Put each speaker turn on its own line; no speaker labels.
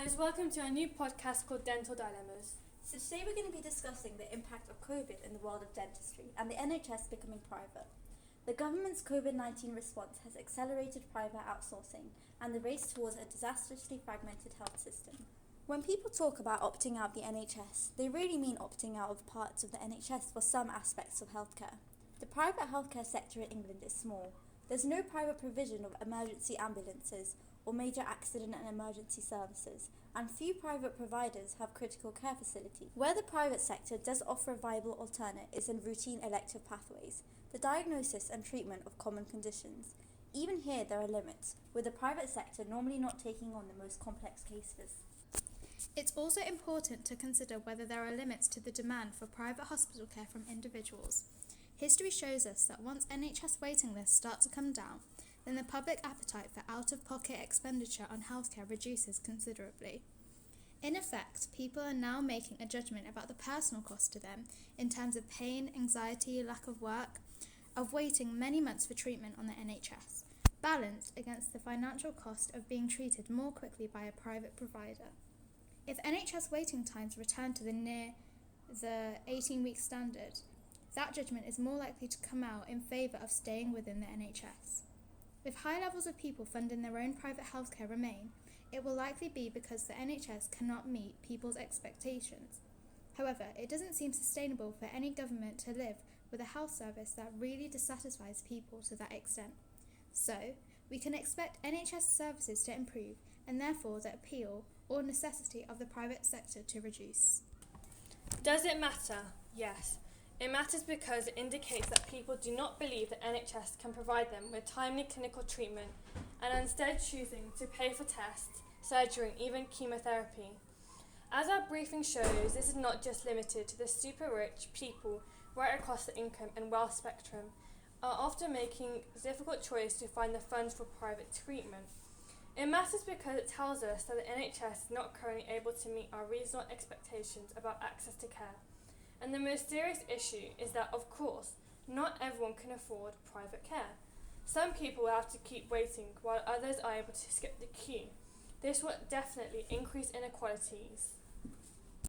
guys, welcome to our new podcast called Dental Dilemmas.
So today we're going to be discussing the impact of COVID in the world of dentistry and the NHS becoming private. The government's COVID-19 response has accelerated private outsourcing and the race towards a disastrously fragmented health system. When people talk about opting out of the NHS, they really mean opting out of parts of the NHS for some aspects of healthcare. The private healthcare sector in England is small. There's no private provision of emergency ambulances or major accident and emergency services, and few private providers have critical care facilities. Where the private sector does offer a viable alternate is in routine elective pathways, the diagnosis and treatment of common conditions. Even here there are limits, with the private sector normally not taking on the most complex cases.
It's also important to consider whether there are limits to the demand for private hospital care from individuals. History shows us that once NHS waiting lists start to come down, then the public appetite for out-of-pocket expenditure on healthcare reduces considerably. In effect, people are now making a judgment about the personal cost to them in terms of pain, anxiety, lack of work, of waiting many months for treatment on the NHS, balanced against the financial cost of being treated more quickly by a private provider. If NHS waiting times return to the 18-week standard, that judgment is more likely to come out in favour of staying within the NHS. If high levels of people funding their own private healthcare remain, it will likely be because the NHS cannot meet people's expectations. However, it doesn't seem sustainable for any government to live with a health service that really dissatisfies people to that extent. So, we can expect NHS services to improve and therefore the appeal or necessity of the private sector to reduce.
Does it matter? Yes. It matters because it indicates that people do not believe that NHS can provide them with timely clinical treatment and are instead choosing to pay for tests, surgery and even chemotherapy. As our briefing shows, this is not just limited to the super rich people right across the income and wealth spectrum are often making the difficult choice to find the funds for private treatment. It matters because it tells us that the NHS is not currently able to meet our reasonable expectations about access to care. And the most serious issue is that, of course, not everyone can afford private care. Some people will have to keep waiting while others are able to skip the queue. This will definitely increase inequalities.